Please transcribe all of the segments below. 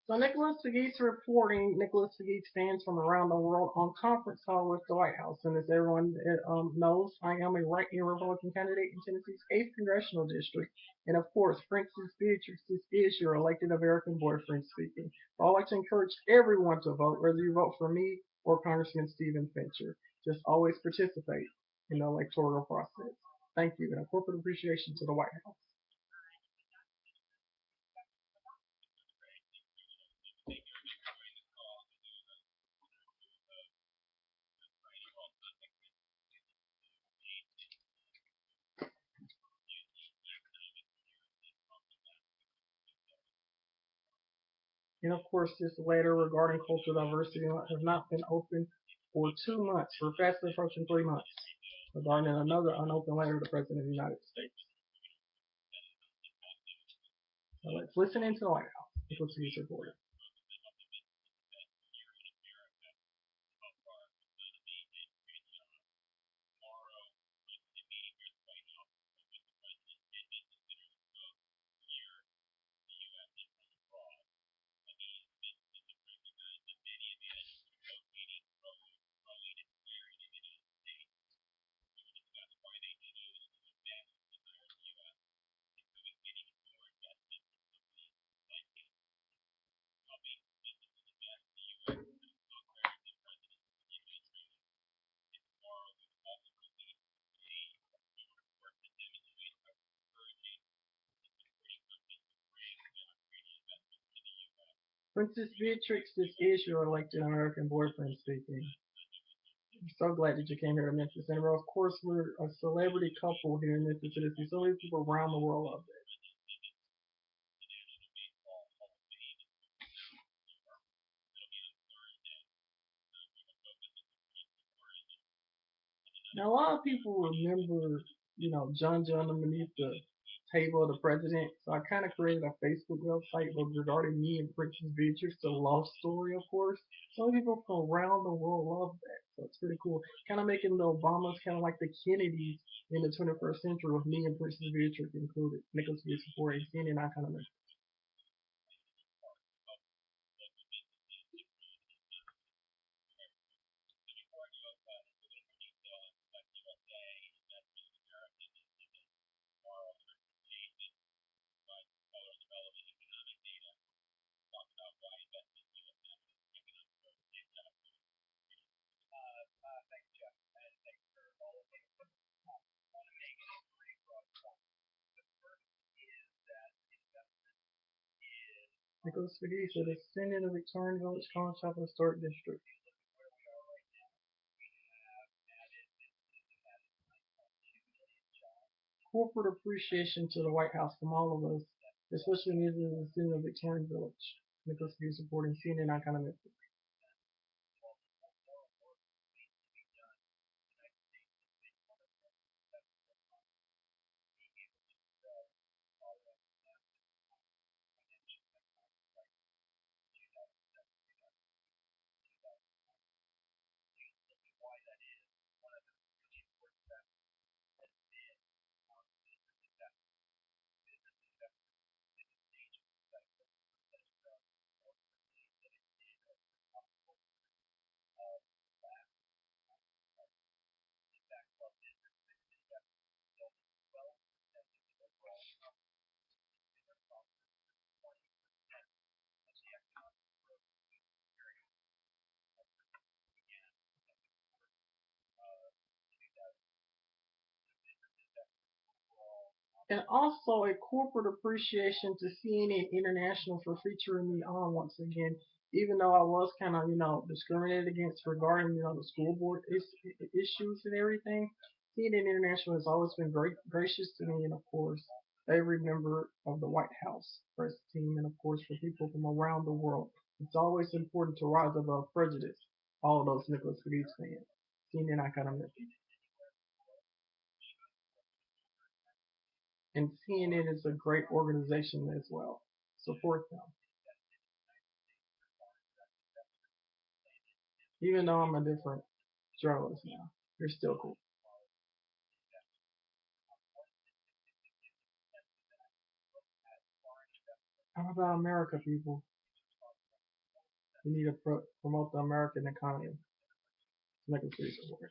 So Nicholas Pegues reporting. Nicholas Pegues fans from around the world on conference call with the White House. And as everyone knows, I am a right-wing Republican candidate in Tennessee's 8th congressional district. And of course, Princess Beatrix, this is your elected American boyfriend speaking. So I'd like to encourage everyone to vote, whether you vote for me or Congressman Stephen Fincher. Just always participate in the electoral process. Thank you, and a corporate appreciation to the White House. And of course, this letter regarding cultural diversity has not been open for 2 months. We're fast approaching 3 months regarding another unopened letter to the President of the United States. So let's listen into the White House. Let's see his report. Princess Beatrix, this is your elected American boyfriend speaking. I'm so glad that you came here to Memphis. And of course, we're a celebrity couple here in Memphis, Tennessee. So many people around the world love it. Now, a lot of people remember, John underneath the table of the president. So I kind of created a Facebook website regarding me and Princess Beatrix, the love story, of course. Some people from around the world love that. So it's pretty cool. Kind of making the Obamas kind of like the Kennedys in the 21st century with me and Princess Beatrix included. Nicholas Beatrix for a CNN icon of Nicholas Beatrix said the Senate of Victorian Village College Chapel Historic District. Corporate appreciation to the White House from all of us, especially in the Senate of Victorian Village. Nicholas Beatrix supporting CNN icon of And also a corporate appreciation to CNN International for featuring me on once again. Even though I was kind of, discriminated against regarding, the school board issues and everything, CNN International has always been great, gracious to me, and of course, every member of the White House press team, and of course, for people from around the world. It's always important to rise above prejudice. All of those Nicholas Cadiz fans. CNN icon of and CNN is a great organization as well. Support them. Even though I'm a different journalist now, they're still cool. How about America, people? We need to promote the American economy. Nicholas Bees report.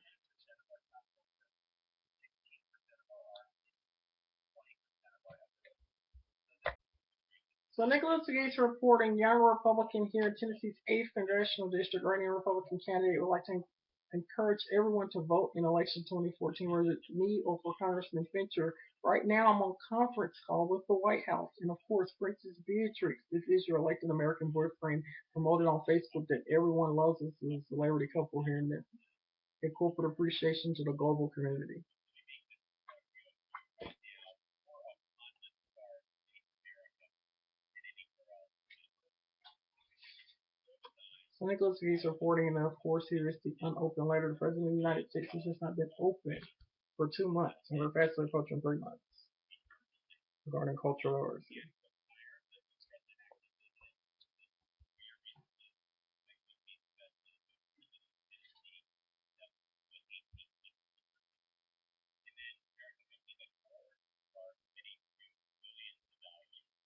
So Nicholas Gates reporting young Republican here in Tennessee's 8th congressional district, running Republican candidate would like to encourage everyone to vote in election 2014, whether it's me or for Congressman Fincher. Right now, I'm on conference call with the White House, and of course, Princess Beatrix. This is your elected American boyfriend, promoted on Facebook that everyone loves as a celebrity couple here in Memphis. A corporate appreciation to the global community. So Nicholas Gates reporting, and of course, here is the unopened letter. The President of the United States has just not been open for 2 months, and we're fastly approaching 3 months regarding cultural literacy.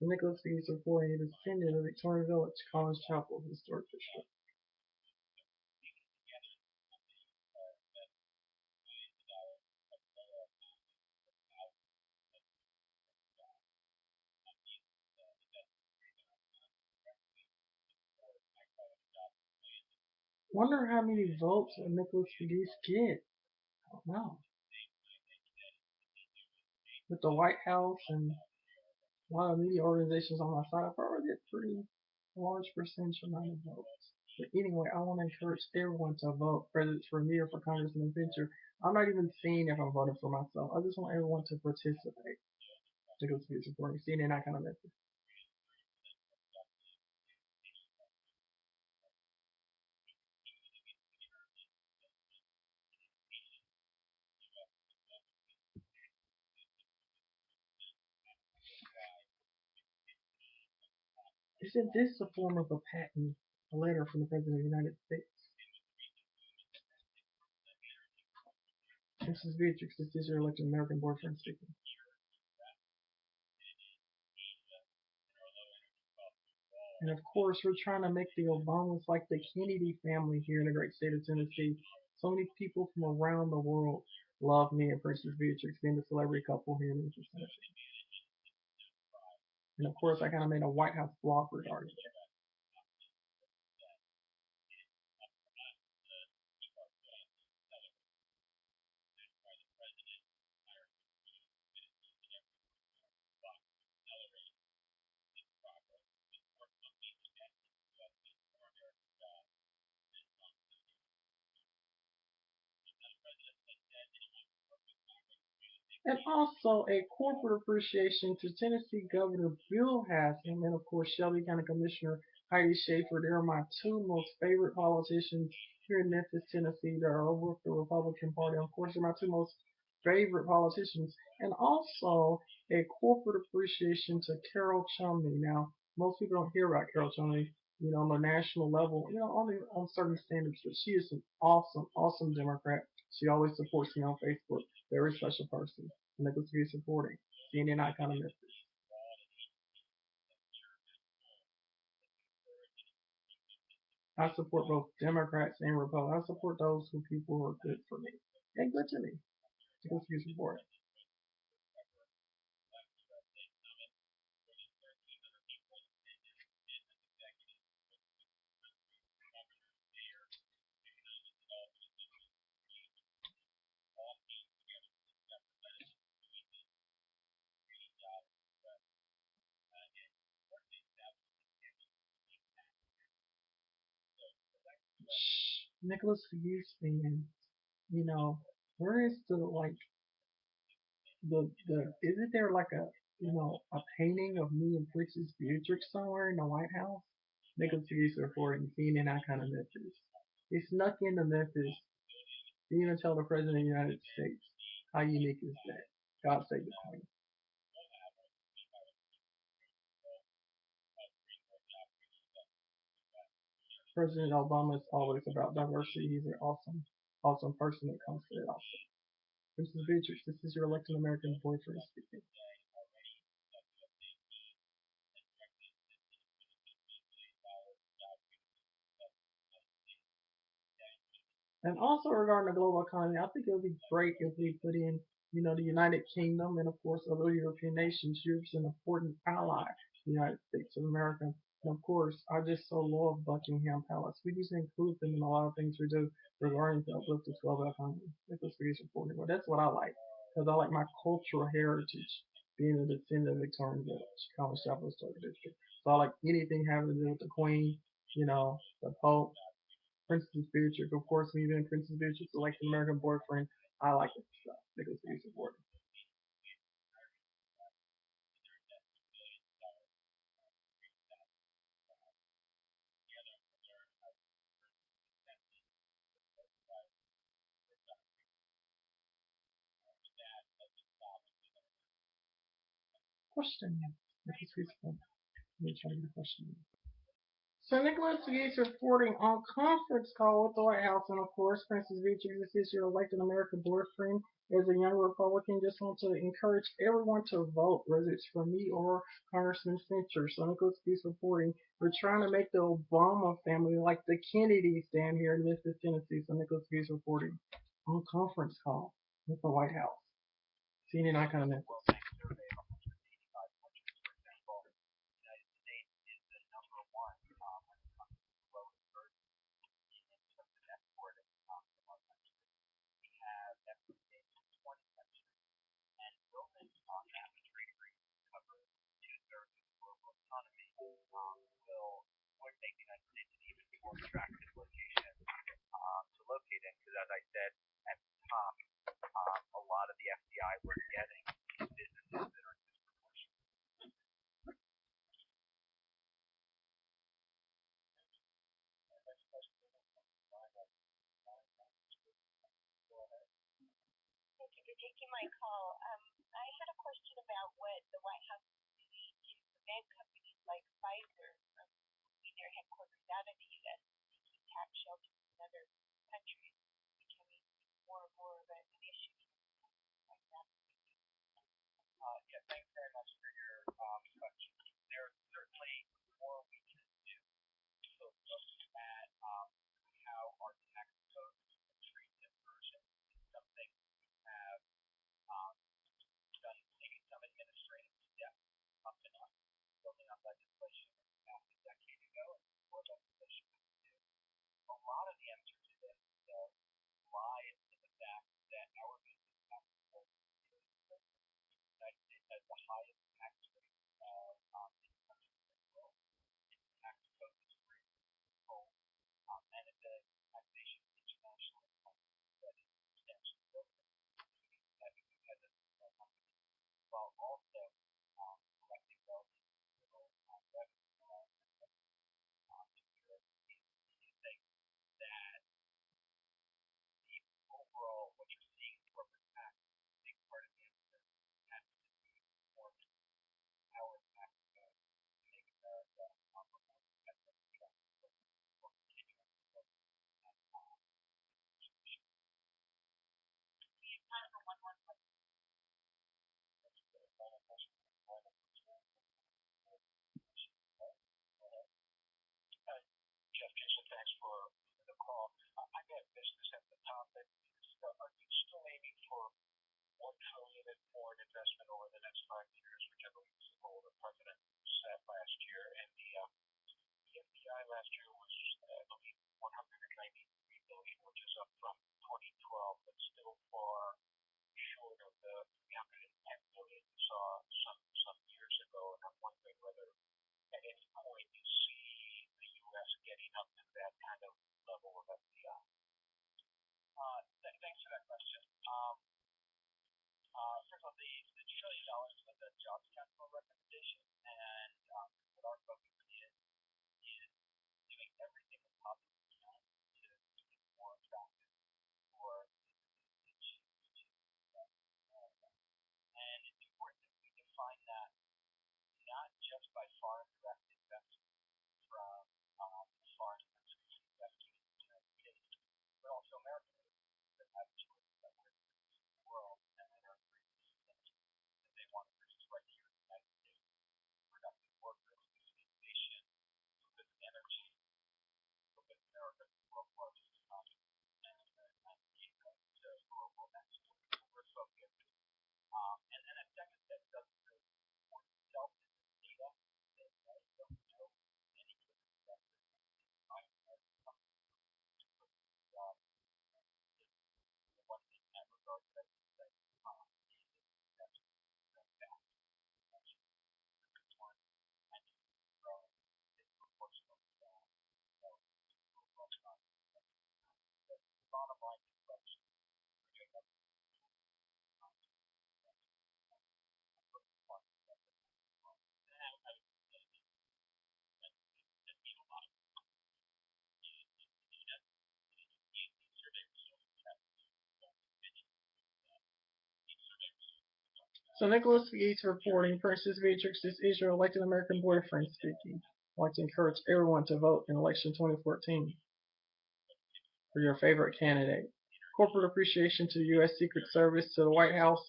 So Nicholas Gates reporting a descendant of Victoria Village, Collins Chapel, historic district. Wonder how many votes Nicholas Gates get. I don't know. With the White House and a lot of media organizations on my side, I probably get pretty large percentage amount of votes. But anyway, I want to encourage everyone to vote, whether it's for me or for Congressman Fincher. I'm not even seeing if I'm voting for myself. I just want everyone to participate. To go to supporting CNN, that kind of message. Isn't this a form of a patent? A letter from the President of the United States. This is Beatrix. This is your elected American boyfriend speaking. And of course, we're trying to make the Obamas like the Kennedy family here in the great state of Tennessee. So many people from around the world love me and Princess Beatrix being the celebrity couple here in Memphis, Tennessee. And of course, I kind of made a White House blog regarding it. And also a corporate appreciation to Tennessee Governor Bill Haslam and of course Shelby County Commissioner Heidi Schaefer. They're my two most favorite politicians here in Memphis, Tennessee. They're over with the Republican Party. Of course, they're my two most favorite politicians. And also a corporate appreciation to Carol Chumney. Now, most people don't hear about Carol Chumney, on the national level, only on certain standards, but she is an awesome, awesome Democrat. She always supports me on Facebook. Very special person. And that goes to be supporting. CNN icon of Memphis. I support both Democrats and Republicans. I support those who people who are good for me and good to me. It goes to be supporting. Nicholas Hughes fan, you know, where is the like the isn't there like a painting of me and Princess Beatrix somewhere in the White House? Nicholas Hughes reporting CNN icon of Memphis. He snuck into Memphis. Didn't even tell the President of the United States. How unique is that? God save the Queen. President Obama is always about diversity. He's an awesome, awesome person that comes to it also. Princess Beatrix, this is your elected American boyfriend speaking. And also regarding the global economy, I think it would be great if we put in, the United Kingdom and of course other European nations. Europe's an important ally to the United States of America. And of course, I just so love Buckingham Palace. We just include them in a lot of things we do regarding the uplift of global economy. Nicholas Spears important. Well, that's what I like because I like my cultural heritage being a descendant of Victorian village, Chicago Southwest District. So I like anything having to do with the Queen, the Pope, Princess Beatrix. Of course, me being Princess Beatrix, like an American boyfriend, I like it stuff. Nicholas Beatrix important. Question. Nicholas Beatrix. Let me try to get a question. So Nicholas Gates reporting on conference call with the White House, and of course, Princess Beatrix is your elected American boyfriend. As a young Republican, just want to encourage everyone to vote, whether it's for me or Congressman Fincher. So Nicholas Gates reporting, we're trying to make the Obama family like the Kennedys down here in Memphis, Tennessee. So Nicholas Gates reporting on conference call with the White House. CNN icon of Memphis. So Nicholas Pegues reporting, Princess Beatrix, this is your elected American boyfriend speaking. I'd like to encourage everyone to vote in election 2014 for your favorite candidate. Corporate appreciation to the U.S. Secret Service, to the White House,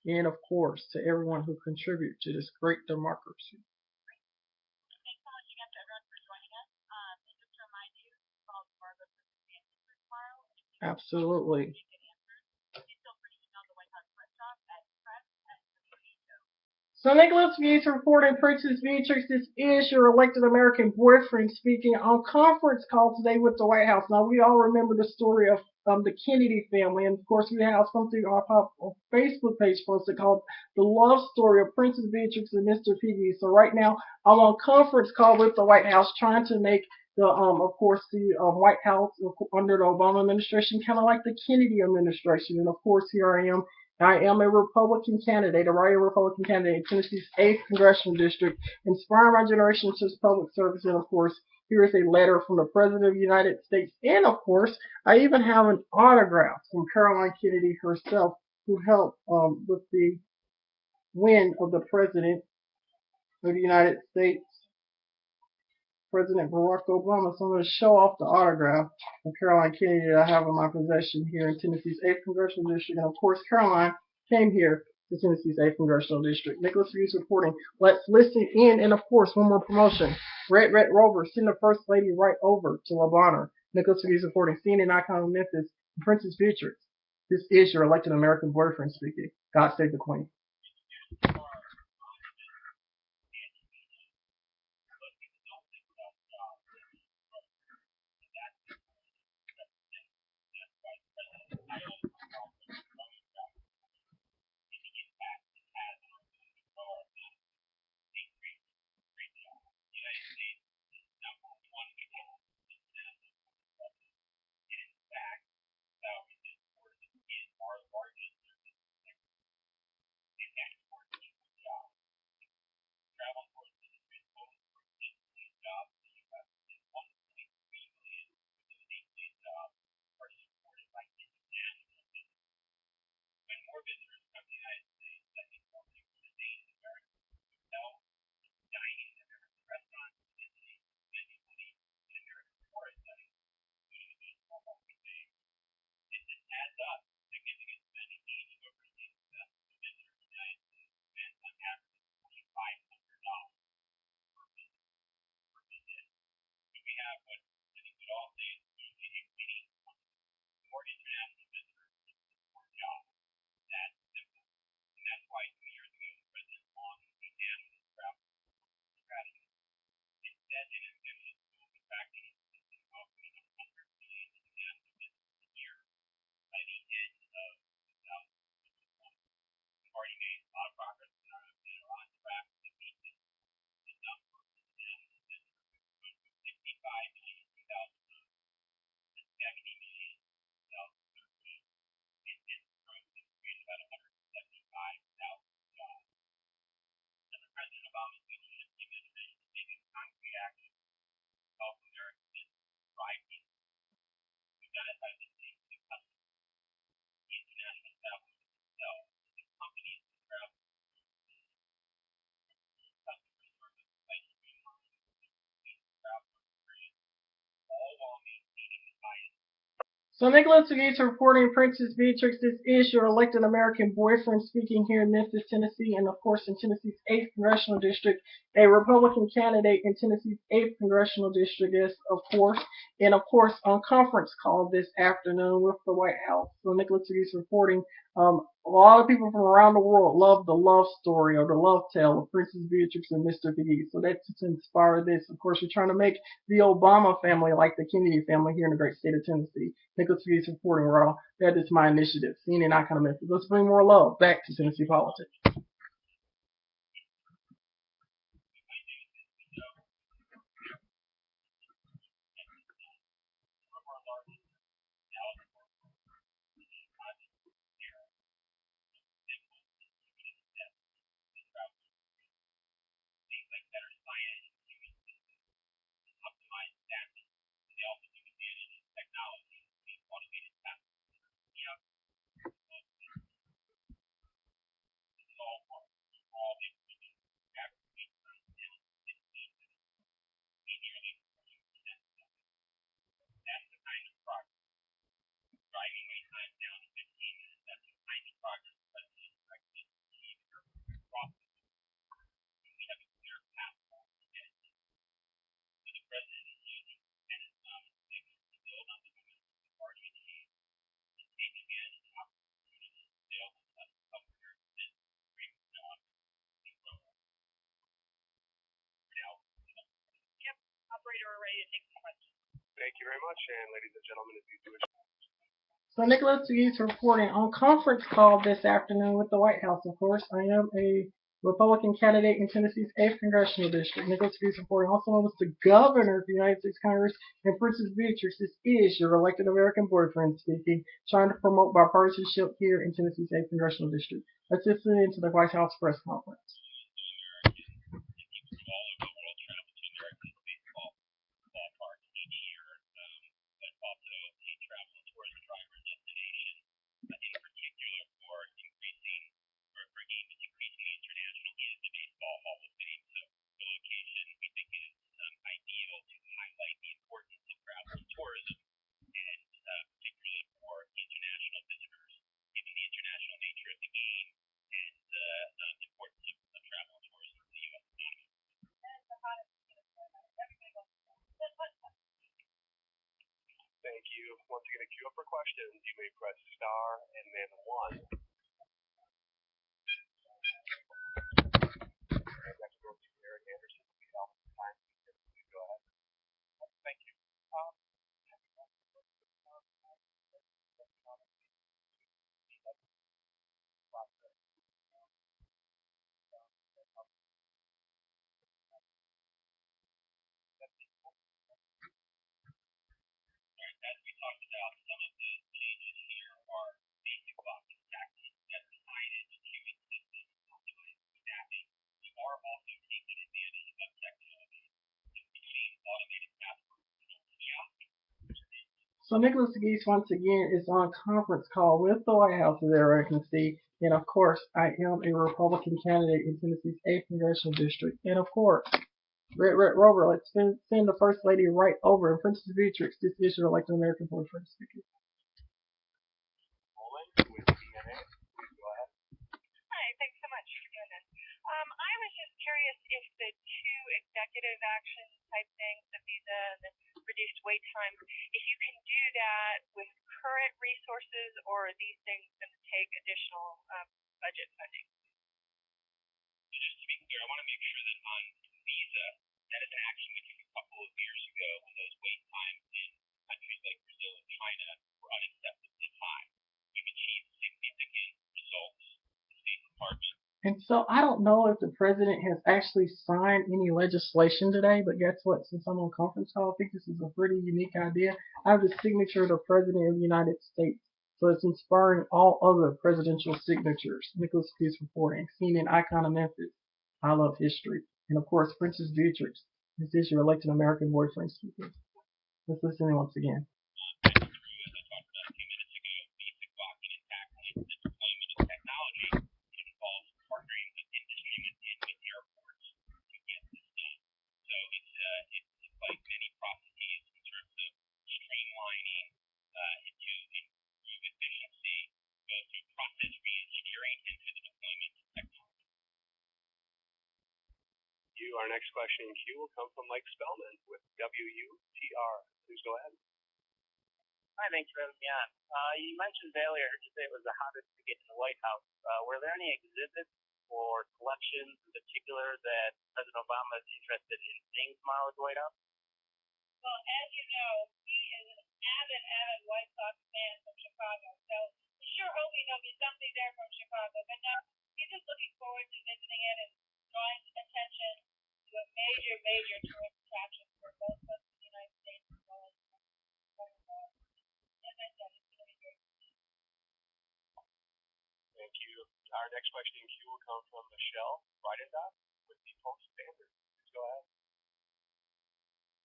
and of course to everyone who contribute to this great democracy. Absolutely. So Nicholas V's reporting Princess Beatrix, this is your elected American boyfriend speaking on conference call today with the White House. Now we all remember the story of the Kennedy family, and of course we have something on our Facebook page posted called "The Love Story of Princess Beatrix and Mr. Pegues." So right now I'm on conference call with the White House trying to make the of course the White House under the Obama administration kind of like the Kennedy administration, and of course here I am a Republican candidate, a writer Republican candidate in Tennessee's 8th Congressional District, inspiring my generation to public service. And of course, here is a letter from the President of the United States. And of course, I even have an autograph from Caroline Kennedy herself, who helped with the win of the President of the United States, President Barack Obama. So I'm going to show off the autograph of Caroline Kennedy that I have in my possession here in Tennessee's 8th Congressional District. And of course, Caroline came here to Tennessee's 8th Congressional District. Nicholas Hughes reporting. Let's listen in. And of course, one more promotion. Red Rover, send the First Lady right over to La Bonheur. Nicholas Hughes reporting. CNN icon of Memphis, Princess Beatrix. This is your elected American boyfriend speaking. God save the Queen. So Nicholas Gates reporting Princess Beatrix, this is your elected American boyfriend speaking here in Memphis, Tennessee, and of course in Tennessee's 8th Congressional District, a Republican candidate in Tennessee's 8th Congressional District is, of course, and of course on conference call this afternoon with the White House. So Nicholas Gates reporting, a lot of people from around the world love the love story or the love tale of Princess Beatrix and Mr. Pegues. So that's to inspire this. Of course, we're trying to make the Obama family like the Kennedy family here in the great state of Tennessee. Nicholas Pegues reporting, Raw. That is my initiative. CNN Icon of Memphis. Let's bring more love back to Tennessee politics. Thank you very much, and ladies and gentlemen, if you do So Nicholas is reporting on conference call this afternoon with the White House. Of course, I am a Republican candidate in Tennessee's 8th Congressional District. Nicholas is reporting, also known as the Governor of the United States Congress, and Princess Beatrix. This is your elected American boyfriend speaking, trying to promote bipartisanship here in Tennessee's 8th Congressional District. Let's listen into the White House press conference. Thank you. Once again, to queue up for questions, you may press star and then 1. And next goes to Eric Anderson. Please go ahead. Thank you. So Nicholas Geese once again is on conference call with the White House, as everyone can see. And of course, I am a Republican candidate in Tennessee's 8th Congressional District. And of course, Red Rover, let's send the First Lady right over. And Princess Beatrix, this is your elected American boyfriend speaking. Hi, thanks so much for doing this. I was just curious if the two executive action type things, the visa and the reduced wait time, if you can do that with current resources, or are these things going to take additional budget funding? So just to be clear, I want to make sure that on visa, that is an action we took a couple of years ago when those wait times in countries like Brazil and China were unacceptably high. We've achieved significant results in the State Department. And so I don't know if the president has actually signed any legislation today, but guess what? Since I'm on conference call, I think this is a pretty unique idea. I have the signature of the President of the United States, so it's inspiring all other presidential signatures. Nicholas Peace reporting, CNN icon of Memphis. I love history. And of course, Princess Beatrix. This is your elected American boyfriend speaking. Let's listen in once again. As I talked about a few minutes ago, basic blocking and tackling the deployment of technology. It involves partnering with industry and with airports to get this done. So it's like many processes in terms of streamlining to improve efficiency, go through process re-engineering and through the deployment of technology. Our next question in queue will come from Mike Spellman with WUTR. Please go ahead. Hi, thanks for having me on. You mentioned earlier, you said it was the hottest to get in the White House. Were there any exhibits or collections in particular that President Obama is interested in seeing tomorrow at the White House? Well, as you know, he is an avid White Sox fan from Chicago, so we sure hope there'll be something there from Chicago. But no, he's just looking forward to visiting it and drawing attention to a major tourist attraction for both of us in the United States as well as as I said, it's going to be great. Thank you. Our next question in queue will come from Michelle Bridendock with the Post Standard. Please go ahead.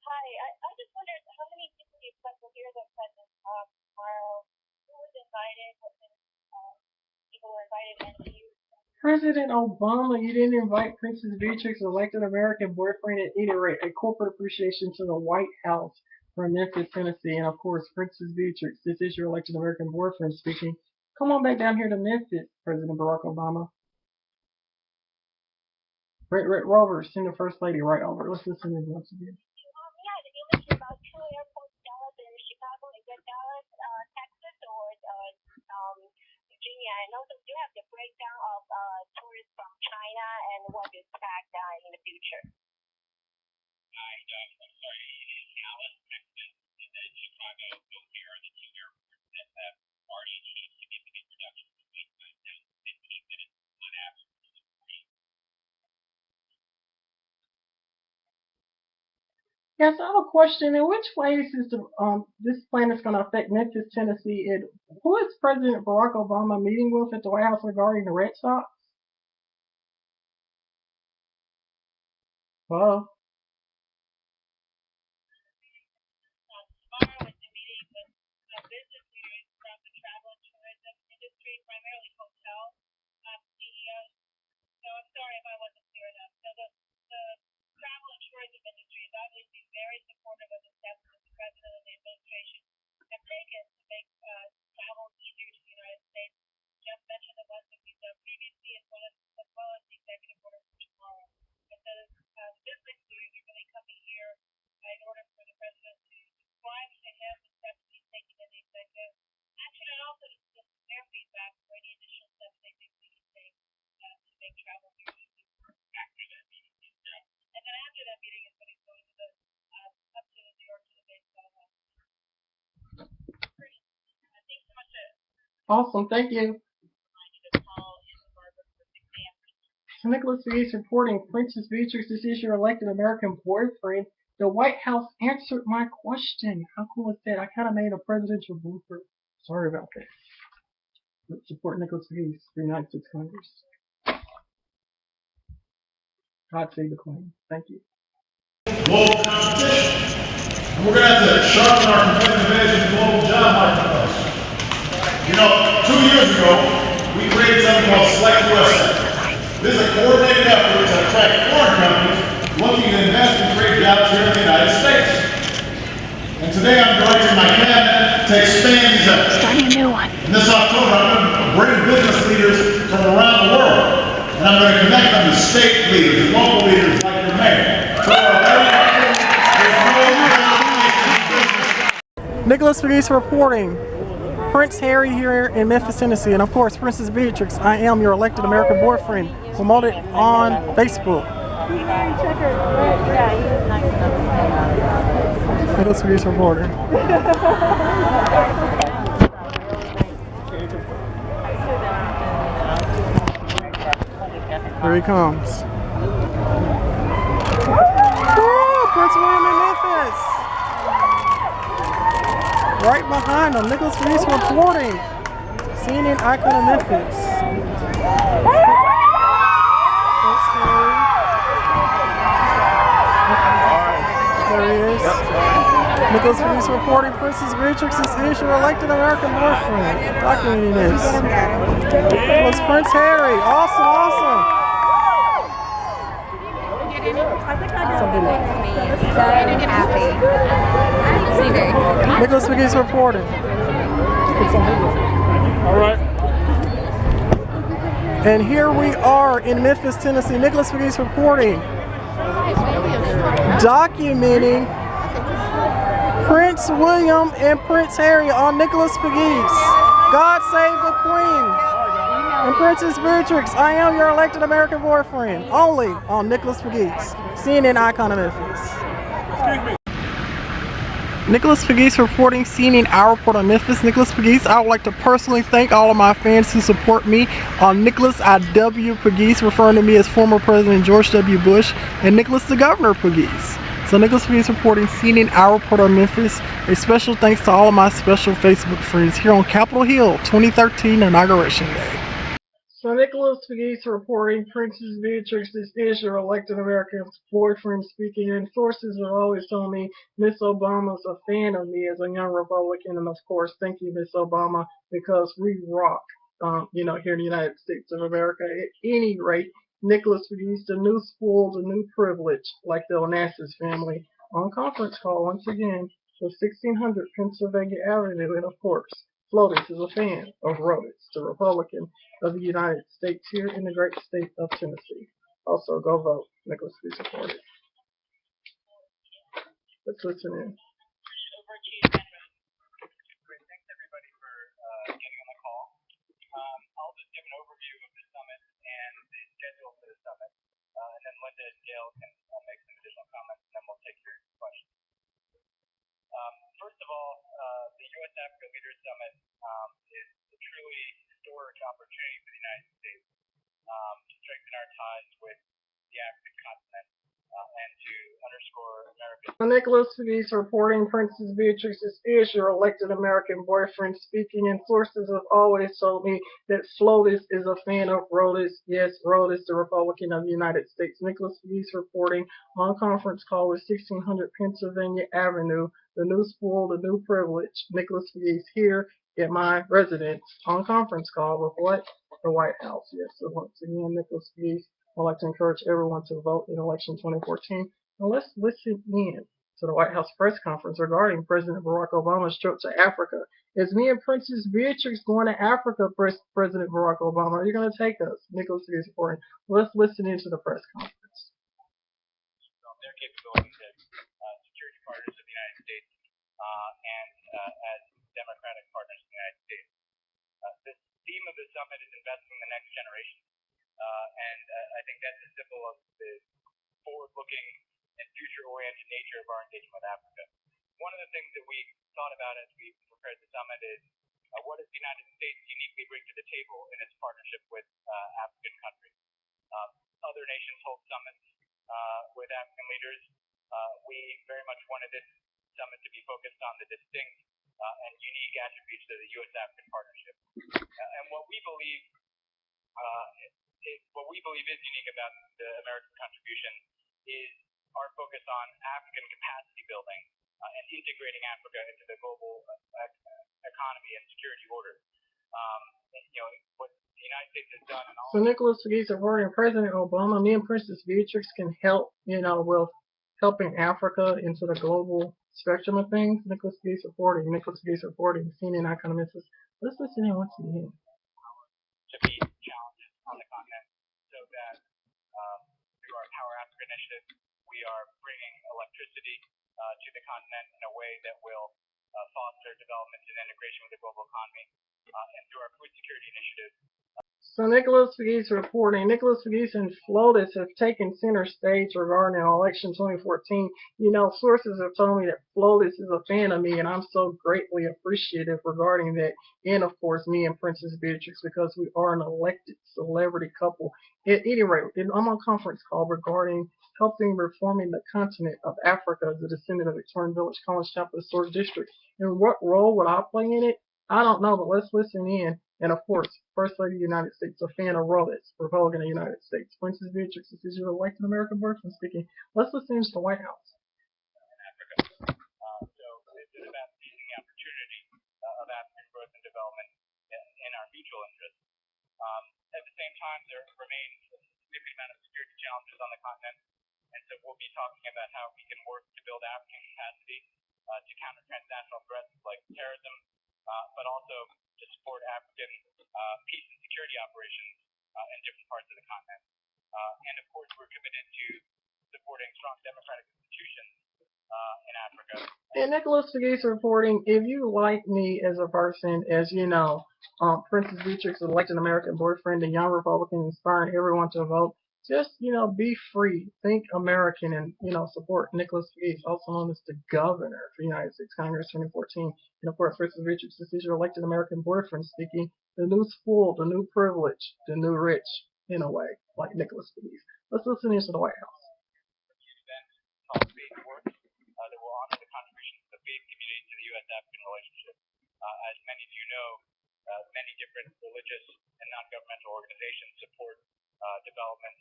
Hi, I just wondered how many people you expect will hear the President talk tomorrow. Who was invited? What kind of people were invited, and who? President Obama, you didn't invite Princess Beatrix, elected American boyfriend, at any rate. A corporate appreciation to the White House from Memphis, Tennessee. And of course, Princess Beatrix, this is your elected American boyfriend speaking. Come on back down here to Memphis, President Barack Obama. Red Rover, send the First Lady right over. Let's listen to this once again. Yeah, did you mention about two airports, Dallas and Chicago? Is it Dallas, Texas, or Virginia? And also, do you have the breakdown of tourists from China and what to expect in the future? I'm sorry, the two airports that have already achieved significant reductions in wait time down to 15 minutes on average for the 40. Yes, I have a question. In which ways is this plan is going to affect Memphis, Tennessee? And who is President Barack Obama meeting with at the White House regarding the Red Sox? Well, Tomorrow is a meeting with business leaders from the travel and tourism industry, primarily hotel CEOs. So I'm sorry if I wasn't clear enough. So the travel and tourism industry is obviously very supportive of the steps that the president and the administration have taken to make travel easier to the United States. Jeff mentioned the ones that we've done previously as well as the executive order for tomorrow. And so the business leaders are really coming here in order for the president to describe to him the steps he's taking in the executive action and also to listen to their feedback for any additional steps they think we can take to make travel here easy. After that meeting, And then after that meeting is when he's going to the up to New York to the baseball hall. Thanks so much. awesome. Thank you. So Nicholas Pegues reporting, Princess Beatrix, this is your elected American boyfriend. The White House answered my question. How cool is that? I kind of made a presidential blooper. Sorry about that. Let's support Nicholas Pegues for United States Congress. God save the Queen. Thank you. Global competition. And we're going to have to sharpen our competitive edge in the global job marketplace. You know, 2 years ago, we created something called Select USA. This is a coordinated effort to attract foreign companies looking to invest and create jobs here in the United States. And today I'm directing my cabinet to expand these efforts. Starting a new one. And this October, I'm going to bring business leaders from around the world. And I'm going to connect them to state leaders and local leaders like your mayor. So Nicholas Pegues reporting. Prince Harry here in Memphis, Tennessee, and of course, Princess Beatrix. I am your elected American boyfriend. Promoted on Facebook. Nicholas Pegues reporting. Here he comes. Woo, Prince William in Memphis. Right behind him, Nicholas Pegues reporting. CNN icon of Memphis. There he is. Nicholas Pegues reporting. Princess Beatrix is your elected American boyfriend. Documenting this. It was Prince Harry. Awesome, awesome. Nicholas Pegues reporting. All right. And here we are in Memphis, Tennessee. Nicholas Pegues reporting. Documenting Prince William and Prince Harry on Nicholas Pegues. God save the Queen. And Princess Beatrix, I am your elected American boyfriend. Only on Nicholas Pegues, CNN icon of Memphis. Excuse me. Nicholas Pegues reporting, CNN Our Report on Memphis. Nicholas Pegues, I would like to personally thank all of my fans who support me on Nicholas I.W. Pegues, referring to me as former President George W. Bush, and Nicholas the Governor Pegues. So Nicholas Pegues reporting, CNN Our Report on Memphis. A special thanks to all of my special Facebook friends here on Capitol Hill 2013 Inauguration Day. So Nicholas Pegues reporting, Princess Beatrix, this is your elected American boyfriend speaking, and sources have always told me Miss Obama's a fan of me as a young Republican, and of course, thank you, Miss Obama, because we rock, here in the United States of America. At any rate, Nicholas Pegues, the new spoil, the new privilege, like the Onassis family, on conference call once again with 1600 Pennsylvania Avenue, and of course, Flotus is a fan of Rotus, the Republican of the United States here in the great state of Tennessee. Also, go vote. Nicholas Pegues supported. Let's listen in. Great. Thanks everybody for getting on the call. I'll just give an overview of the summit and the schedule for the summit, and then Linda and Gail can make some additional comments, and then we'll take your questions. First of all, the U.S. Africa Leaders Summit is a truly historic opportunity for the United States to strengthen our ties with the African continent and to underscore America's. Nicholas Pegues reporting Princess Beatrix is your elected American boyfriend speaking, and sources have always told me that Flotus is a fan of Rhodes. Yes, Rhodes, the Republican of the United States. Nicholas Pegues reporting on conference call with 1600 Pennsylvania Avenue, the new spool, the new privilege. Nicholas Pegues here at my residence on conference call with what? The White House. Yes, so once again, Nicholas Pegues would like to encourage everyone to vote in election 2014. Now let's listen in to the White House press conference regarding President Barack Obama's trip to Africa. Is me and Princess Beatrix going to Africa, President Barack Obama? Are you going to take us? Nicholas is reporting. Let's listen into the press conference. Their capabilities as security partners of the United States and as democratic partners of the United States. The theme of the summit is investing in the next generation. And I think that's a symbol of the forward-looking and future-oriented nature of our engagement with Africa. One of the things that we thought about as we prepared the summit is what does the United States uniquely bring to the table in its partnership with African countries? Other nations hold summits with African leaders. We very much wanted this summit to be focused on the distinct and unique attributes of the U.S.-African partnership. And what we believe is unique about the American contribution is our focus on African capacity building and integrating Africa into the global economy and security order. What the United States has done. So Nicholas Pegues reporting President Obama, me and Princess Beatrix can help, with helping Africa into the global spectrum of things. Nicholas Pegues reporting, CNN economist. Let's listen in once again. To meet challenges on the continent so that through our Power Africa initiative, we are bringing electricity to the continent in a way that will foster development and integration with the global economy. And through our food security initiative. So Nicholas Pegues reporting, Nicholas Pegues and Flotus have taken center stage regarding election 2014. Sources have told me that Flotus is a fan of me, and I'm so greatly appreciative regarding that. And of course, me and Princess Beatrix, because we are an elected celebrity couple. At any rate, I'm on a conference call regarding helping reforming the continent of Africa as a descendant of Victorian Village College Chapel Historic District. And what role would I play in it? I don't know, but let's listen in. And of course, First Lady of the United States, a fan of Rhodes, Republican of the United States. Princess Beatrix is your elected American boyfriend speaking. Let's listen to the White House. In Africa. So this is about seizing the opportunity of African growth and development in our mutual interest. At the same time, there remains a significant amount of security challenges on the continent, and so we'll be talking about how we can work to build African capacity to counter transnational threats like terrorism, but also to support African peace and security operations in different parts of the continent. And of course, we're committed to supporting strong democratic institutions in Africa. And Nicholas Pegues reporting, if you like me as a person, as you know, Princess Beatrix is elected American boyfriend, a young Republican inspiring everyone to vote. Just, be free, think American, and, support Nicholas Pegues, also known as the governor for the United States Congress 2014. And of course, Princess Beatrix is your elected American boyfriend speaking, the new spoil, the new privilege, the new rich, in a way, like Nicholas Pegues. Let's listen into the White House. Called Faith Works that will honor the contributions of the faith community to the U.S.-African relationship. As many of you know, many different religious and non-governmental organizations support development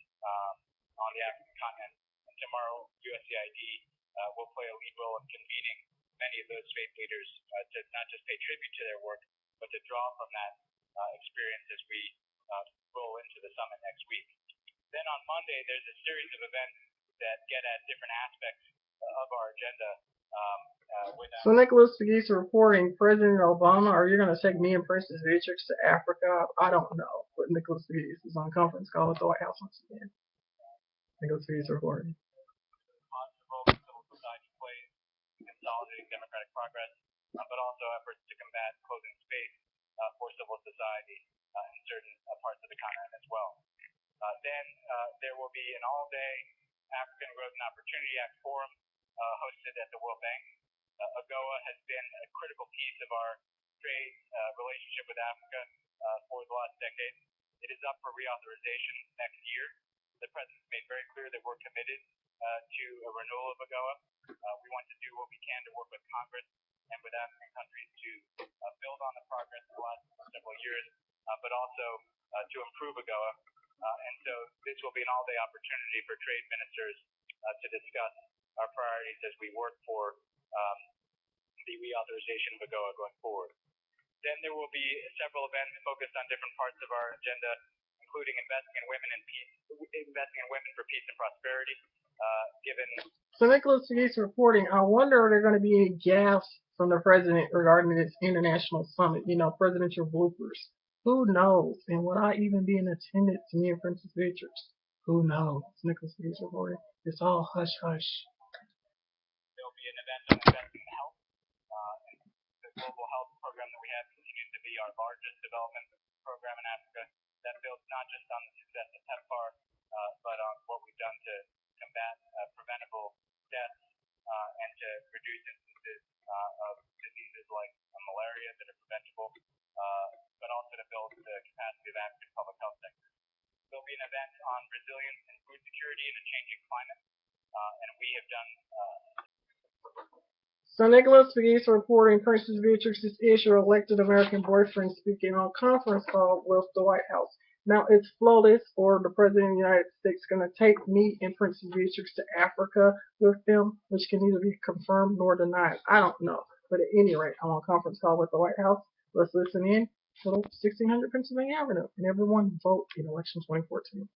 on the African continent. And tomorrow, USAID will play a lead role in convening many of those faith leaders to not just pay tribute to their work, but to draw from that experience as we roll into the summit next week. Then on Monday, there's a series of events that get at different aspects of our agenda. So Nicholas Pegues reporting, President Obama, are you going to take me and Princess Beatrix to Africa? I don't know, but Nicholas Pegues is on conference call at the White House once again. Nicholas Pegues reporting. Positive role that civil society plays in consolidating democratic progress, but also efforts to combat closing space for civil society in certain parts of the continent as well. Then there will be an all-day African Growth and Opportunity Act Forum hosted at the World Bank AGOA has been a critical piece of our trade relationship with Africa for the last decade. It is up for reauthorization next year. The President's made very clear that we're committed to a renewal of AGOA. We want to do what we can to work with Congress and with African countries to build on the progress of the last several years, but also to improve AGOA. And so this will be an all-day opportunity for trade ministers to discuss our priorities as we work for the reauthorization of AGOA going forward. Then there will be several events focused on different parts of our agenda, including investing in women for peace and prosperity. So Nicholas Pegues reporting, I wonder are there going to be any gaffes from the president regarding this international summit? Presidential bloopers. Who knows? And would I even be in attendance to me and Princess Beatrix? Who knows? Nicholas Pegues reporting. It's all hush hush. There'll be an event on investing in health. The global health program that we have continues to be our largest development program in Africa. That builds not just on the success of PEPFAR, but on what we've done to combat preventable deaths and to reduce instances of diseases like malaria that are preventable, but also to build the capacity of African public health sectors. There'll be an event on resilience and food security in a changing climate, and we have done. So Nicholas Pegues reporting Princess Beatrix's issue elected American boyfriend speaking on conference call with the White House. Now it's flawless, or the President of the United States going to take me and Princess Beatrix to Africa with them, which can neither be confirmed nor denied. I don't know. But at any rate, I'm on conference call with the White House. Let's listen in to 1600 Pennsylvania Avenue. And everyone vote in election 2014.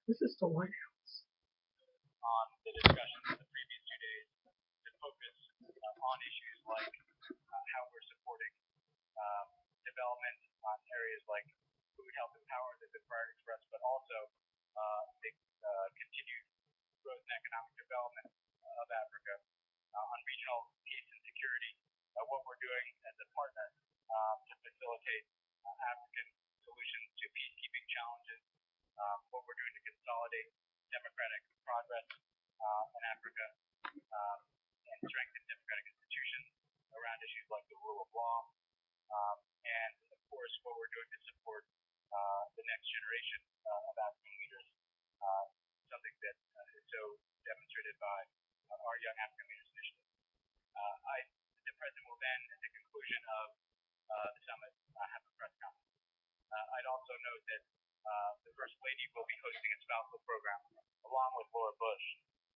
This is the White House. On the discussions of the previous 2 days to focus on issues like how we're supporting development on areas like food, health, and power that have been priorities for us, but also the continued growth and economic development of Africa, on regional peace and security, what we're doing as a partner to facilitate African solutions to peacekeeping challenges, what we're doing to consolidate democratic progress in Africa and strengthen democratic institutions around issues like the rule of law, and of course what we're doing to support the next generation of African leaders, something that is so demonstrated by our Young African Leaders Initiative. The President will then, at the conclusion of the summit, have a press conference. I'd also note that the First Lady will be hosting a spousal program along with Laura Bush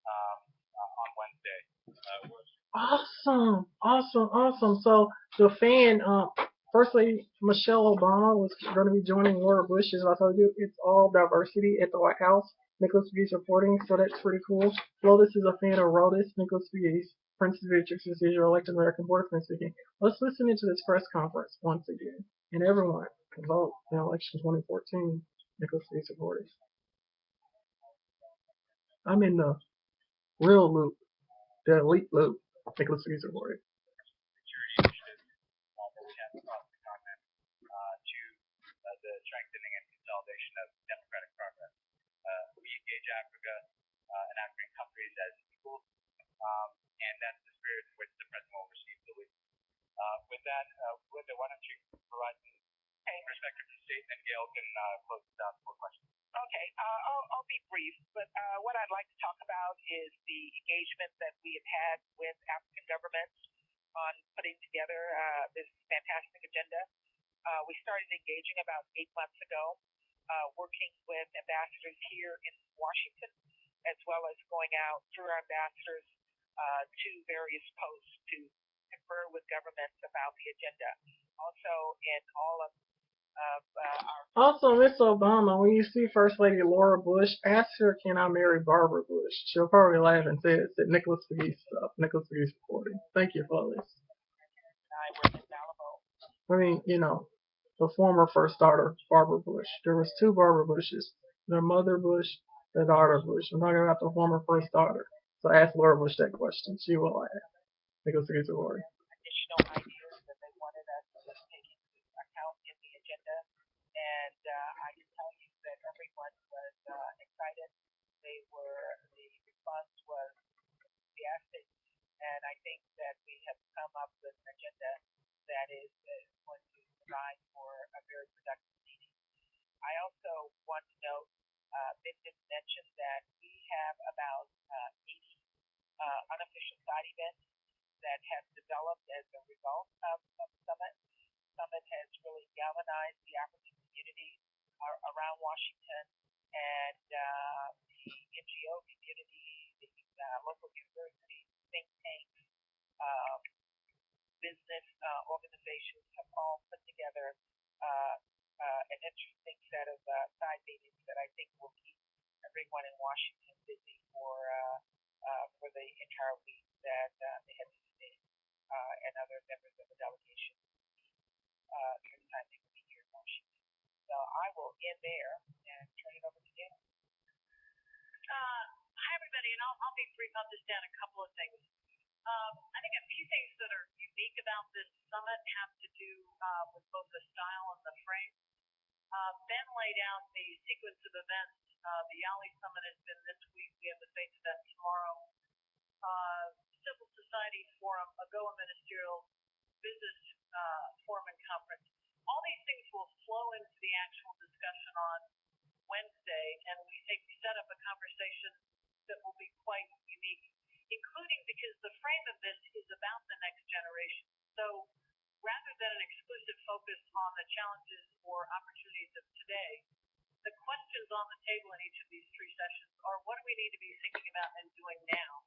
on Wednesday. Awesome. So the fan, First Lady Michelle Obama was going to be joining Laura Bush, as I told you. It's all diversity at the White House. Nicholas Pegues reporting, so that's pretty cool. Lotus is a fan of Rotus. Nicholas Pegues, Princess Beatrix is your elected American boyfriend speaking. Let's listen into this press conference once again. And everyone can vote in election 2014. Nicholas Pegues reporting. I'm in the real loop, the elite loop. Nicholas Pegues reporting. Security initiatives that we have across the continent to the strengthening and consolidation of democratic progress. We engage Africa and African countries as equals, and that's the spirit in which the President will receive the lead. With that, Linda, why don't you provide some perspective to the state, and then Gail can close this out for questions. Okay, I'll be brief, but what I'd like to talk about is the engagement that we have had with African governments on putting together this fantastic agenda. We started engaging about 8 months ago, working with ambassadors here in Washington, as well as going out through our ambassadors to various posts to confer with governments about the agenda. Also, in all of Also, Miss Obama, when you see First Lady Laura Bush, ask her, can I marry Barbara Bush? She'll probably laugh and say it's at Nicholas Pegues stuff. Nicholas Pegues reporting. Thank you for this. I mean, the former first daughter, Barbara Bush. There was 2 Barbara Bushes. The mother Bush, the daughter Bush. I'm talking about the former first daughter. So ask Laura Bush that question. She will laugh. Nicholas Pegues reporting. additional ideas that they wanted us to take into account in the agenda. And I can tell you that everyone was excited. The response was enthusiastic. and I think that we have come up with an agenda that is going to provide for a very productive meeting. I also want to note, Vic did mention that we have about 80 unofficial side events that have developed as a result of Summit. Summit has really galvanized the African community around Washington and the NGO community, the local universities, think tanks, um, business organizations have all put together an interesting set of side meetings that I think will keep everyone in Washington busy for the entire week that the heads of state and other members of the delegation during the time they will be here in Washington. So I will end there and turn it over to Dan. Hi, everybody, and I'll be brief. I'll just add a couple of things. I think a few things that are unique about this summit have to do with both the style and the frame. Ben laid out the sequence of events. The YALI Summit has been this week. We have the Faith event tomorrow. Civil Society Forum, AGOA Ministerial Business Forum and Conference. All these things will flow into the actual discussion on Wednesday, and we think we set up a conversation that will be quite unique, including because the frame of this is about the next generation. So rather than an exclusive focus on the challenges or opportunities of today, the questions on the table in each of these three sessions are what do we need to be thinking about and doing now?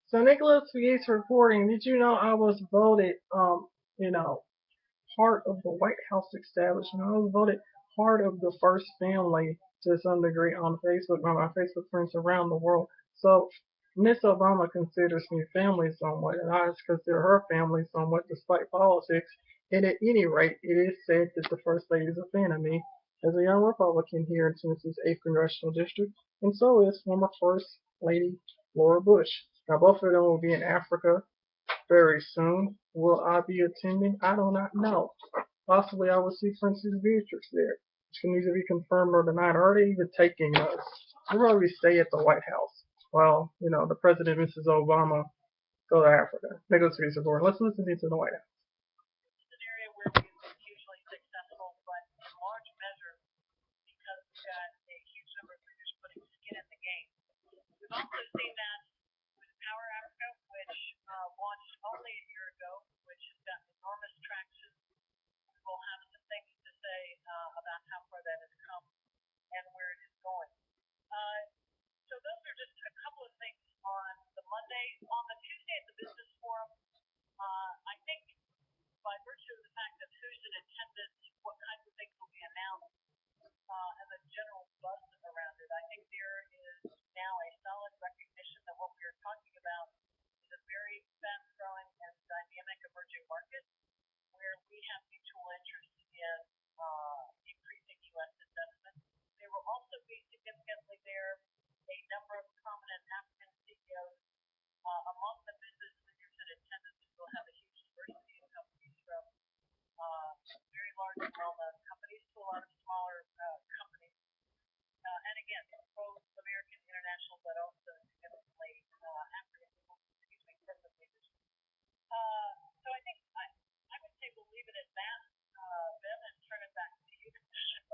So Nicholas Pegues reporting, did you know I was voted, part of the White House establishment? I was voted part of the first family to some degree on Facebook by my Facebook friends around the world. So Miss Obama considers me family somewhat, and I consider her family somewhat despite politics. And at any rate, it is said that the First Lady is a fan of me as a young Republican here in Tennessee's 8th Congressional District, and so is former First Lady Laura Bush. Now, both of them will be in Africa very soon. Will I be attending? I do not know. Possibly I will see Princess Beatrix there. Which can either be confirmed or denied. Are they even taking us? We'll probably stay at the White House while, the President, Mrs. Obama, go to Africa. Nicholas Pegues reporting. Let's listen to the White House. It's an area where we've been hugely successful, but in large measure because we've got a huge number of leaders putting skin in the game. We've also seen that with Power Africa, which launched only a year ago, which has got enormous traction. We will have some things to say about how far that has come and where it is going. So those are just a couple of things on the Monday. On the Tuesday at the Business Forum, I think by virtue of the fact that who's in attendance, what kinds of things will be announced, and the general buzz around it, I think there is now a solid recognition that what we are talking about is a very fast-growing and dynamic emerging market where we have mutual interest in increasing U.S. investment. There will also be significantly there a number of prominent African CEOs among the business leaders in attendance. We'll have a huge diversity of companies from very large and well-known companies to a lot of smaller companies. And again, both American, international, but also significantly African, corporate leaders. So I think I would say we'll leave it at that, Ben, and turn it back to you.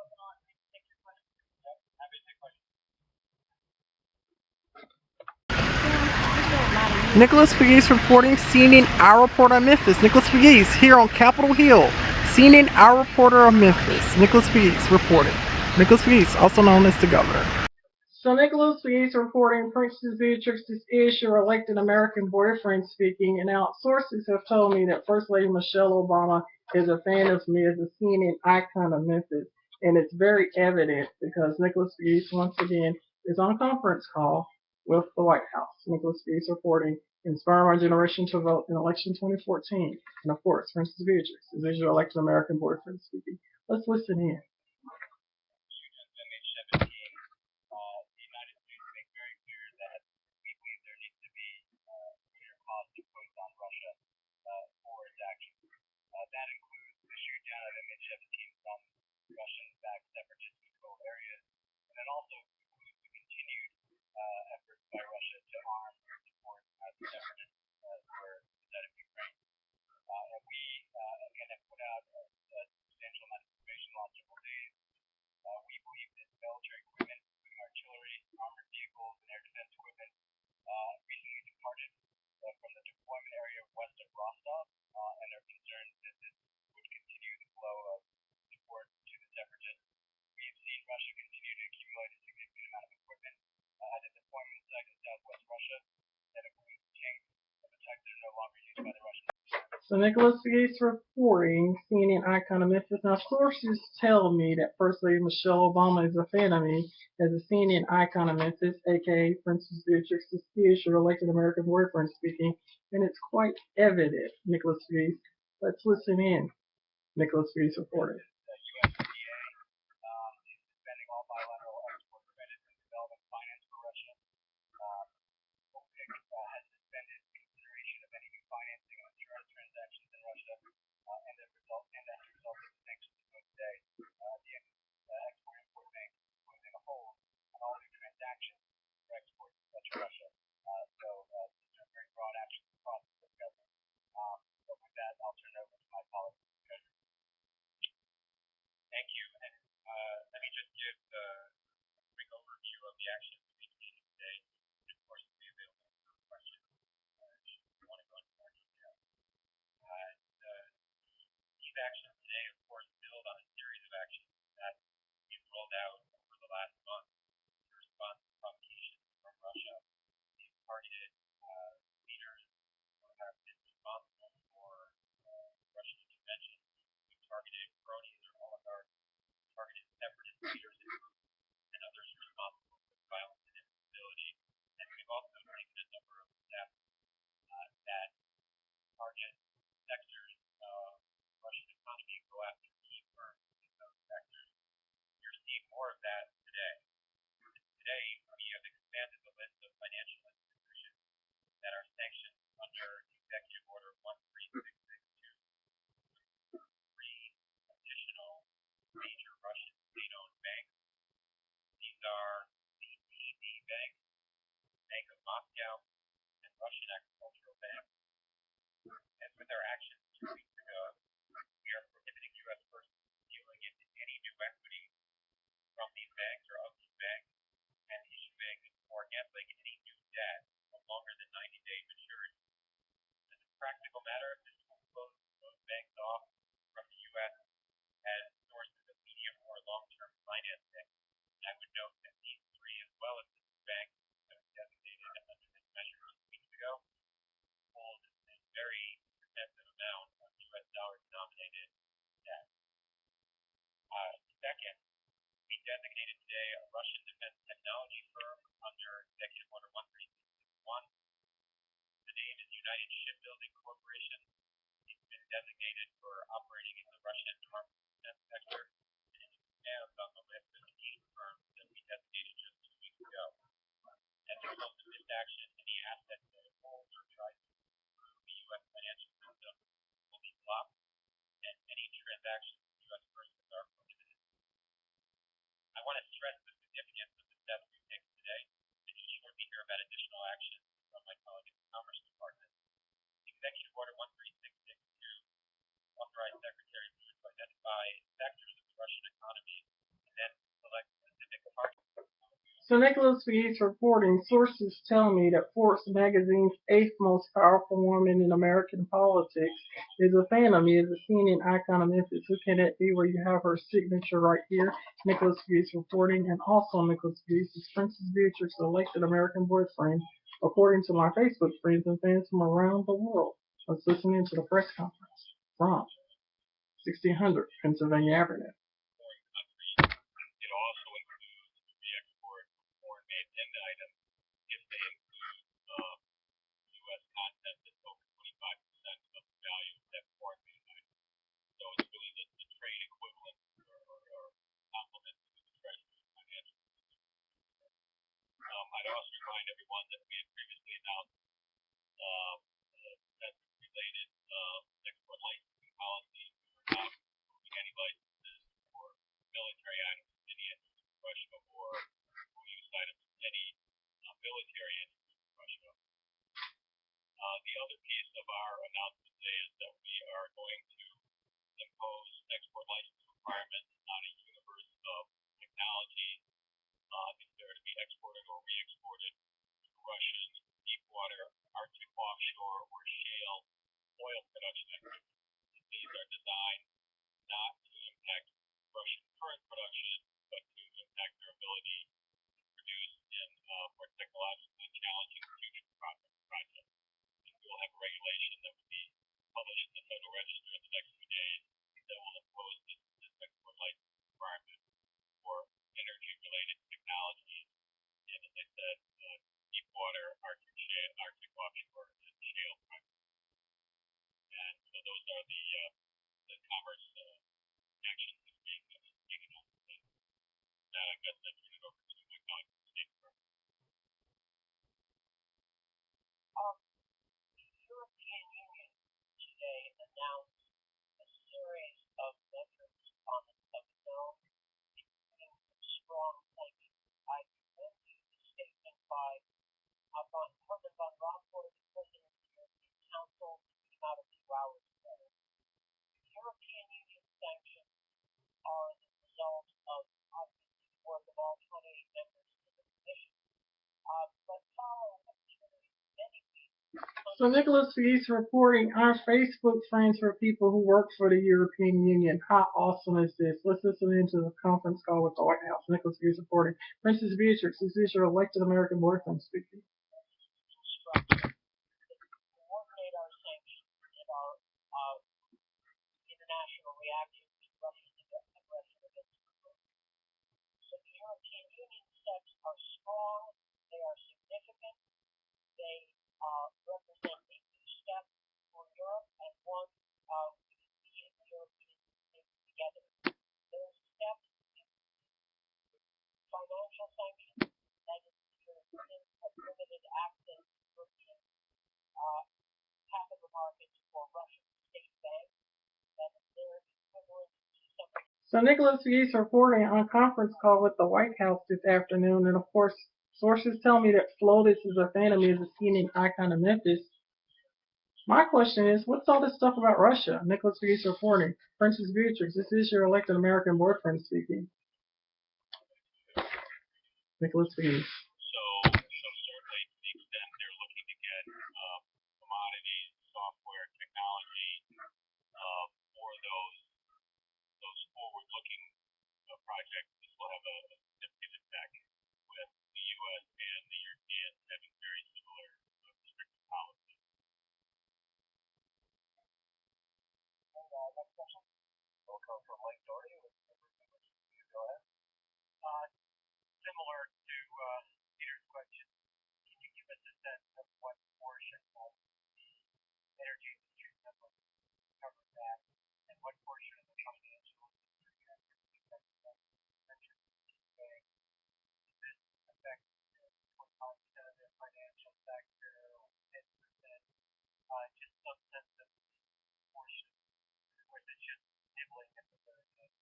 Open on and take your questions. Yep, happy to take questions. Nicholas Pegues reporting, CNN, our reporter of Memphis. Nicholas Pegues here on Capitol Hill. CNN, our reporter of Memphis. Nicholas Pegues reporting. Nicholas Pegues, also known as the governor. So Nicholas Pegues reporting, Princess Beatrix is your elected American boyfriend speaking, and now sources have told me that First Lady Michelle Obama is a fan of me as a CNN icon of Memphis, and it's very evident because Nicholas Pegues once again is on a conference call with the White House. Nicholas Pegues reporting, inspire my generation to vote in election 2014, and of course, Princess Beatrix is your elected American boyfriend speaking. Let's listen in. The United States make very clear that we believe there needs to be greater costs imposed on Russia for its actions. That includes the shoot down of MH17 from Russian-backed separatist controlled areas, and it also includes the continued efforts by Russia to arm and support the separatists deployment area west of Rostov, and they're concerned that this would continue the flow of support to the separatists. We've seen Russia continue to accumulate a significant amount of equipment at the deployment site in southwest Russia that includes tanks of the type that are no longer used by the Russians. So Nicholas Gates reporting, CNN icon of Memphis. Now sources tell me that First Lady Michelle Obama is a fan of me as a CNN icon of Memphis, aka Princess Beatrix is your elected American boyfriend speaking, and it's quite evident, Nicholas Gates. Let's listen in. Nicholas Gates reporting. The USDA is suspending all bilateral export credits and development finance for Russia. OPEC has suspended consideration of any new financing on insurance transactions in Russia, and as a result of the sanctions imposed today, the Export-Import Bank is putting a hold on all new transactions for exports to Russia. So these are very broad actions across the government. But with that, I'll turn it over to my colleague. Thank you. And let me just give a quick overview of the actions we taken today. And of course, we'll be available for questions should you want to go into more detail. These actions today, of course, build on a series of actions that we've rolled out over the last month in response to provocations from Russia. These targeted leaders who have been responsible for Russian intervention. We've targeted cronies or oligarchs, targeted separatist leaders and others responsible for violence and instability. And we've also taken a number of steps that target sectors of the Russian economy and go after key firms in those sectors. You're seeing more of that today. Today, we have expanded the list of financial institutions that are sanctioned under Executive Order 13662. Three additional major Russian state-owned banks. These are the TD Bank, Bank of Moscow, and Russian Agricultural Bank. And with our actions 2 weeks ago, we are prohibiting U.S. persons dealing in any new equity from these banks or of these banks and issuing or handling any new debt no longer than 90-day maturity. As a practical matter, this will close those banks off from the U.S. as sources of medium or long-term financing. And I would note that these three, as well as this bank that was designated under this measure 2 weeks ago, hold a very extensive amount of U.S. dollar-denominated debt. Second, we designated today a Russian defense technology firm under Executive Order 13661. The name is United Shipbuilding Corporation. It's been designated for operating in the Russian armed defense sector, and it stands on the list of 8 firms that we designated just 2 weeks ago. As a result of this action, any assets that it holds or tries to move through the U.S. financial system will be blocked, and any transactions with U.S. persons are prohibited. I want to stress the significance of the steps we've taken today, and just shortly hear about additional actions from my colleague in the Commerce Department. Executive Order 13662 authorized Secretary Lew to identify sectors of the Russian economy and then select specific parts. So Nicholas Gates reporting, sources tell me that Forbes magazine's 8th most powerful woman in American politics is a fan of me as a CNN icon of Memphis. Who can that be where you have her signature right here? Nicholas Gates reporting, and also Nicholas Gates is Princess Beatrix elected American boyfriend, according to my Facebook friends and fans from around the world. Let's listen into the press conference from 1600 Pennsylvania Avenue. It also includes re-export of foreign-made end items if they include U.S. content that's over 25% of the value of that foreign-made item. So it's really the trade equivalent or complement to the Treasury financial system. I'd also remind everyone that we had previously announced defense-related export licensing policy. We were not approving any licenses for military items in any interest in Russia or use items in any military interest in Russia. The other piece of our announcement today is that we are going to impose export license requirements on a universe of technology if they're to be exported or re-exported to Russian deep water, Arctic offshore, or oil production activities. These are designed not to impact Russian current production, but to impact their ability to produce in more technologically challenging future projects. And we will have a regulation that will be published in the Federal Register in the next few days that will impose this export license requirement for energy-related technologies. And as I said, deep water, Arctic offshore, and shale projects. And so those are the commerce actions that are being taken on today. Now I guess I turn it over to my colleague from the State Department. The European Union today announced a series of measures on the zone, including strong sanctions. I commend you the statement by Herman Van Rompuy, the President of the European Council, who came out a few hours ago. The European Union sanctions are the result of obviously the work of all 28 members of the Commission, but follow a series of many weeks. So Nicholas Pegues reporting our Facebook friends for people who work for the European Union. How awesome is this? Let's listen into the conference call with the White House. Nicholas Pegues reporting. Princess Beatrix, this is your elected American boyfriend speaking. Coordinate our sanctions and our international reaction to Russia's aggression against Ukraine. So the European Union steps are strong, they are significant, they represent a new step for Europe and one we in the European Union together. Those steps include financial sanctions, that is, the European have limited access to European capital markets for Russian state banks, that is their equivalent to something. So Nicholas Pegues reporting on a conference call with the White House this afternoon, and of course, sources tell me that Flotus is a fan of me as a skiing icon of Memphis. My question is, what's all this stuff about Russia? Nicholas Pegues reporting. Princess Beatrix, this is your elected American boyfriend speaking. Nicholas Pegues. So certainly to the extent they're looking to get commodities, software, technology for those forward-looking projects, this will have a significant impact with the U.S. and the Europeans having very similar restrictive policies. Next question will come from Mike Doherty with you. Go ahead. Similar to Peter's question, can you give us a sense of what portion of the energy industry covers that, and what portion of the financial industry mentioned today? Does this affect 25% of the financial sector or 10%? Just some sense of the portion, or is it just nibbling at the very end?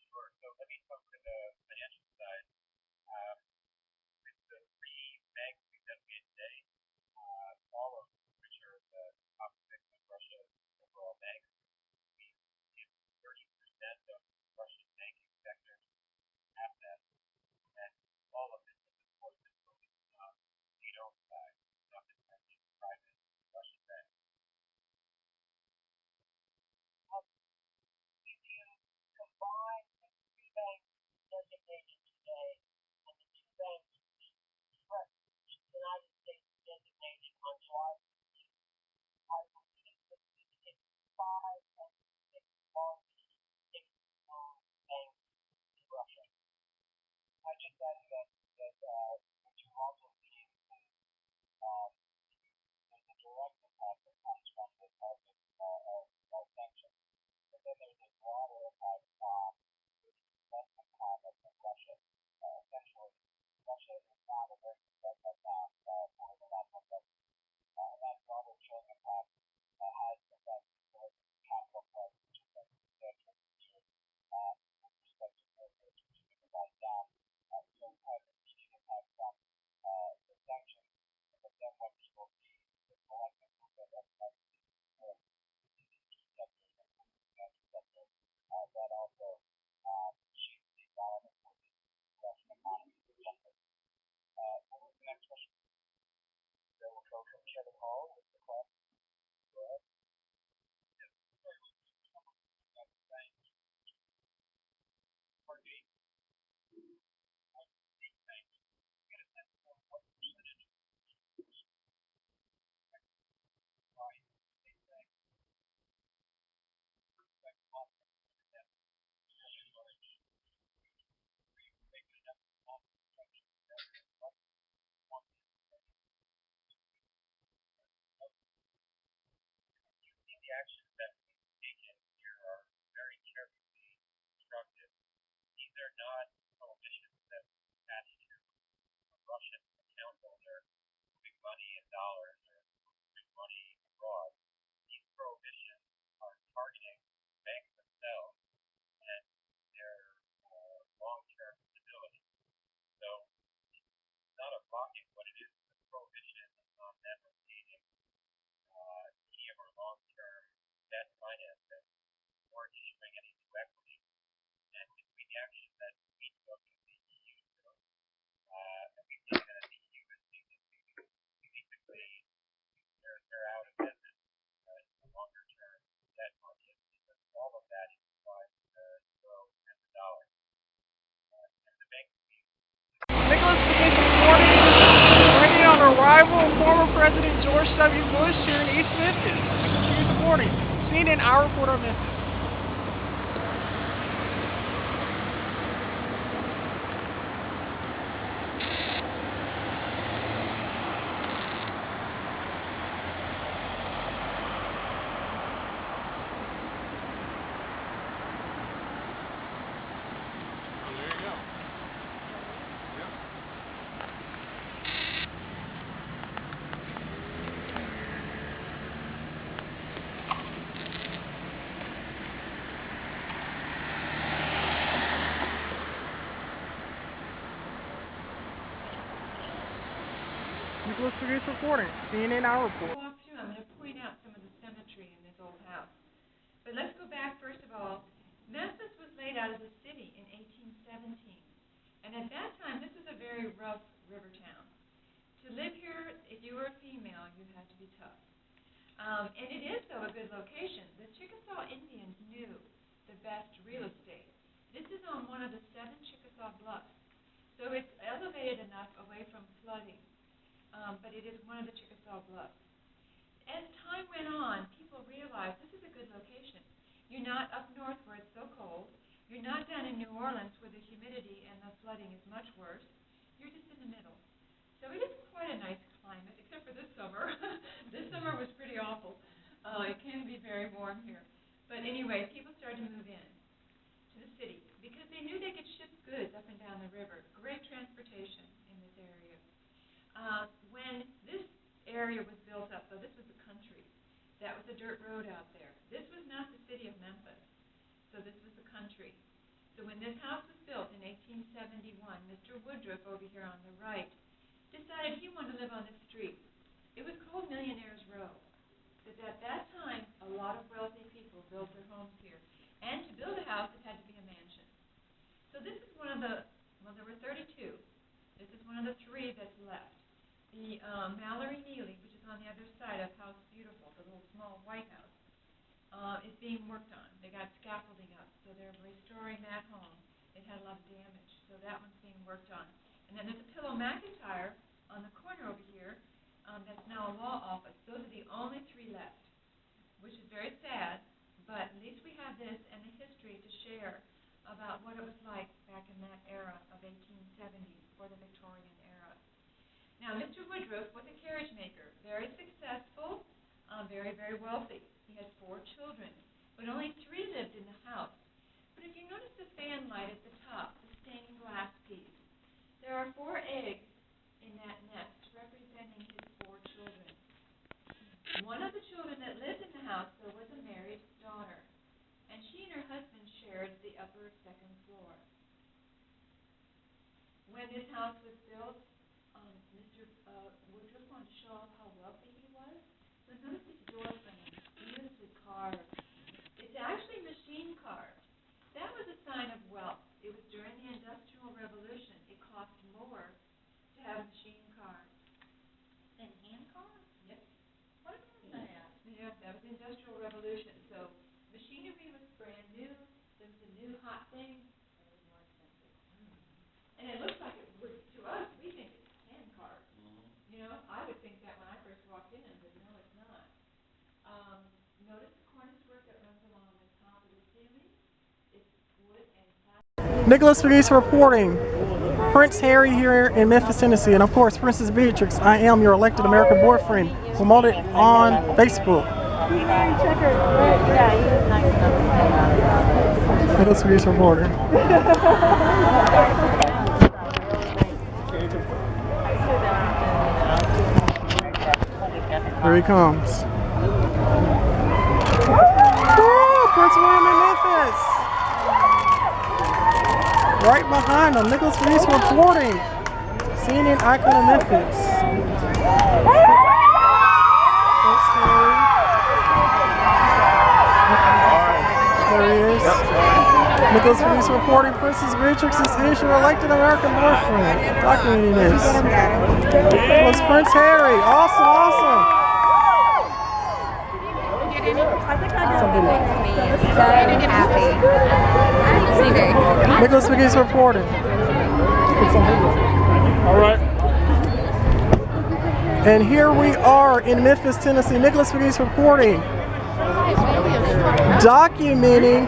Sure. So let me talk to the financial side. With the three banks we designated today, all of which are the top six of Russia's overall banks, we give 30% of Russian banking sector assets, and all of this is, of course, focused on state-owned side, not necessarily private Russian banks. If you combine the three banks designated today and the two banks which the United States designated on July 15th, I believe that we hit 5 of the 6 largest state-owned banks in Russia. I just added that what you're also seeing is there's a direct impact that comes from the market of sanctions. And then there's a broader impact on the investment climate in Russia. Essentially, Russia is not a very competitive now for international investment. And that broader chilling impact has effects on capital prices, which affects the financial future with respect to growth rates, which have been revised down. So we have immediate impact from the sanctions. But then when people see the collective movement of currency growth in these key sectors, that also shapes the environment for the Russian economy in general. Chairman Hall with the class. Go ahead. The actions that we've taken here are very carefully constructed. These are not prohibitions that attach to a Russian account holder moving money in dollars or moving money abroad. These prohibitions are targeting banks themselves and their long-term stability. So it's not a blocking what it is, the prohibition on them obtaining medium or long-term debt financing or issuing any new equity. And between the action that we took and the EU took, and we've taken as the EU has taken to basically they're out of business in the longer term debt market because all of that is applied to the euro and the dollar. And the bank Nicholas Pegues reporting, waiting on arrival of former President George W. Bush here in East Memphis. Nicholas Pegues reporting, CNN, our reporter of Memphis. Nicholas Pegues reporting, CNN, our report. Walk through. I'm going to point out some of the symmetry in this old house. But let's go back first of all. Memphis was laid out as a city in 1817. And at that time, this was a very rough river town. To live here, if you were a female, you had to be tough. And it is, though, a good location. The Chickasaw Indians knew the best real estate. This is on one of the 7 Chickasaw bluffs. So it's elevated enough away from flooding. But it is one of the Chickasaw bluffs. As time went on, people realized this is a good location. You're not up north where it's so cold. You're not down in New Orleans where the humidity and the flooding is much worse. You're just in the middle. So it is quite a nice climate, except for this summer. This summer was pretty awful. It can be very warm here. But anyway, people started to move in to the city because they knew they could ship goods up and down the river. Great transportation in this area. When this area was built up, so this was the country, that was a dirt road out there. This was not the city of Memphis, so this was the country. So when this house was built in 1871, Mr. Woodruff over here on the right decided he wanted to live on this street. It was called Millionaire's Row, because at that time, a lot of wealthy people built their homes here. And to build a house, it had to be a mansion. So this is one of the, well, there were 32. This is one of the 3 that's left. The Mallory Neely, which is on the other side of House Beautiful, the little small white house, is being worked on. They got scaffolding up, so they're restoring that home. It had a lot of damage, so that one's being worked on. And then there's a Pillow McIntyre on the corner over here that's now a law office. Those are the only 3 left, which is very sad, but at least we have this and the history to share about what it was like back in that era of 1870 or the Victorian era. Now, Mr. Woodruff was a carriage maker, very successful, very, very wealthy. He had 4 children, but only 3 lived in the house. But if you notice the fan light at the top, the stained glass piece, there are 4 eggs in that nest representing his 4 children. One of the children that lived in the house, though, was a married daughter, and she and her husband shared the upper 2nd floor. When this house was built, Mr. Woodruff wanted to show off how wealthy he was. So notice these door frames, beautifully carved. It's actually machine carved. That was a sign of wealth. It was during the Industrial Revolution. It cost more to have machine carved than hand carved. Yep. new hot thing, it was more expensive. And it looks like it would, to us, we think it's hand carved. You know, I would think that when I first walked in, but no, it's not. Notice the cornice work that runs along the top of the ceiling. It's wood and plastic. Nicholas Pegues reporting. Prince Harry here in Memphis, Tennessee, and of course, Princess Beatrix, I am your elected American boyfriend, promoted on Facebook. Nicholas Pegues reporting. Here he comes. Woo! Prince William in Memphis! Right behind him, Nicholas Pegues reporting. CNN icon of Memphis. There he is. Nicholas Pegues reporting. Princess Beatrix is your elected American boyfriend. Documenting this. It was Prince Harry. Awesome, awesome. Something makes me so happy. Nicholas Pegues reporting. All right. And here we are in Memphis, Tennessee. Nicholas Pegues reporting. Documenting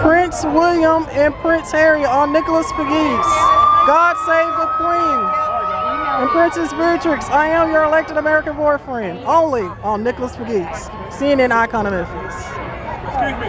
Prince William and Prince Harry on Nicholas Pegues. God save the Queen. And Princess Beatrix, I am your elected American boyfriend. Only on Nicholas Pegues, CNN icon of Memphis. Excuse me.